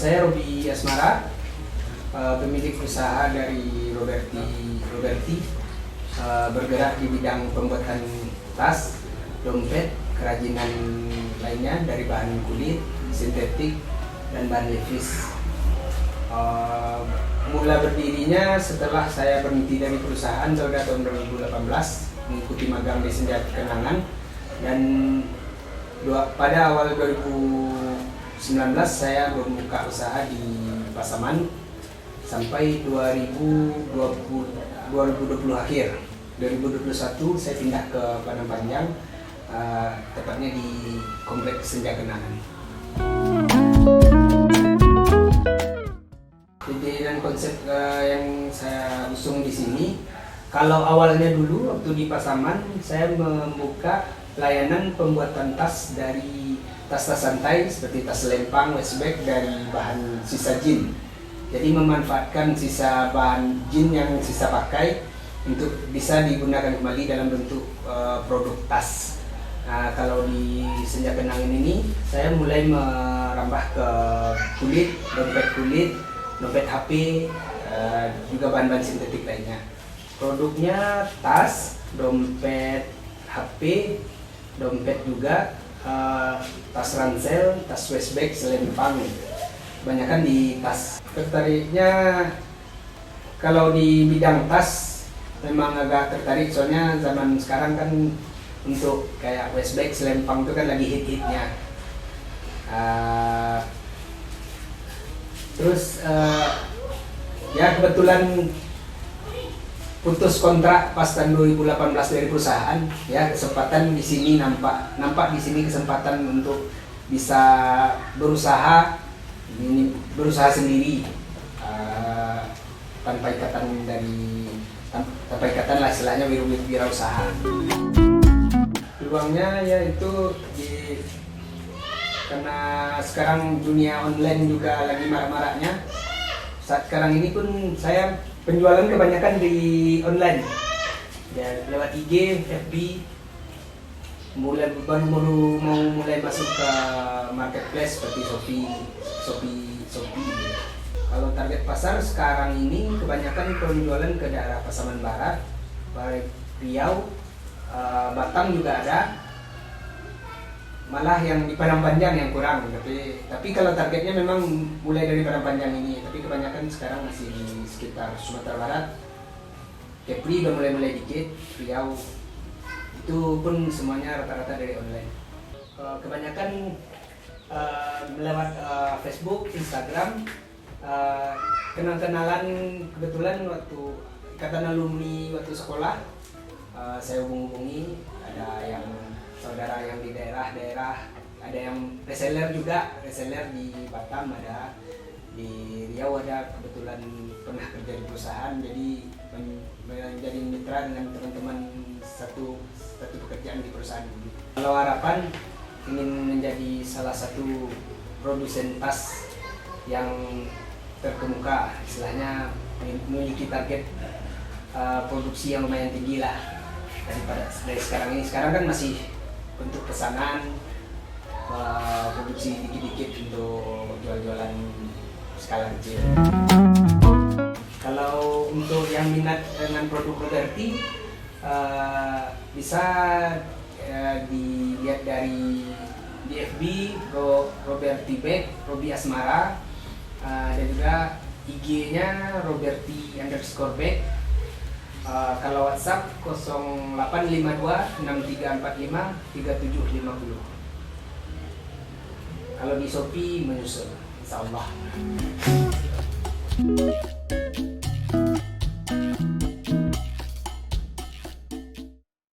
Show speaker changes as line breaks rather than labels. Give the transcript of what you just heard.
Saya Robi Asmara, pemilik usaha dari Roberti, bergerak di bidang pembuatan tas, dompet, kerajinan lainnya dari bahan kulit, sintetik, dan bahan levis. Mula berdirinya setelah saya berhenti dari perusahaan pada tahun 2018, mengikuti magang di Senja Kenangan, dan pada awal 2019 saya membuka usaha di Pasaman sampai 2020 akhir. 2021 saya pindah ke Padang Panjang, tepatnya di Komplek Senja Kenangan. Ide dan konsep yang saya usung di sini, kalau awalnya dulu waktu di Pasaman saya membuka pelayanan pembuatan tas dari tas-tas santai seperti tas lempang, waistbag dari bahan sisa jin. Jadi memanfaatkan sisa bahan jin yang sisa pakai untuk bisa digunakan kembali dalam bentuk produk tas. Nah, kalau di Senja Kenangan ini saya mulai merambah ke kulit, dompet HP, juga bahan-bahan sintetik lainnya. Produknya tas, dompet HP, dompet juga, tas ransel, tas waistbag, selempang. Kebanyakan di tas. Tertariknya kalau di bidang tas memang agak tertarik, soalnya zaman sekarang kan untuk kayak waistbag, selempang itu kan lagi hit-hitnya. Terus ya kebetulan putus kontrak pas tahun 2018 dari perusahaan, ya kesempatan di sini nampak di sini kesempatan untuk bisa berusaha sendiri, tanpa ikatan lah istilahnya, wirausaha. Peluangnya yaitu karena sekarang dunia online juga lagi marak-maraknya. Saat sekarang ini pun saya penjualan kebanyakan di online, ya lewat IG, FB. Baru mau mulai masuk ke marketplace seperti Shopee. Kalau target pasar sekarang ini kebanyakan penjualan ke daerah Pasaman Barat, Riau, Batam juga ada. Malah yang di Padang Panjang yang kurang, tapi kalau targetnya memang mulai dari Padang Panjang ini, tapi kebanyakan sekarang masih di sekitar Sumatera Barat. Kepri udah mulai dikit, Riau itu pun semuanya rata-rata dari online. Kebanyakan lewat Facebook, Instagram, kenal-kenalan. Kebetulan waktu ikatan alumni waktu sekolah, saya hubungi, ada yang saudara yang di daerah-daerah, ada yang reseller juga, reseller di Batam ada, di Riau ada, kebetulan pernah kerja di perusahaan, jadi menjadi mitra dengan teman-teman satu pekerjaan di perusahaan ini. Kalau harapan ingin menjadi salah satu produsen tas yang terkemuka, istilahnya memiliki target produksi yang lumayan tinggi lah dari sekarang ini. Sekarang kan masih untuk pesanan, produksi dikit-dikit untuk jual-jualan skala kecil. Kalau untuk yang minat dengan produk Roberti, bisa dilihat di FB Roberti Bag, Robi Asmara, dan juga IG-nya Roberti_Bag. Kalau WhatsApp 0852 6345 3750. Kalau di Shopee menyusul, insyaallah.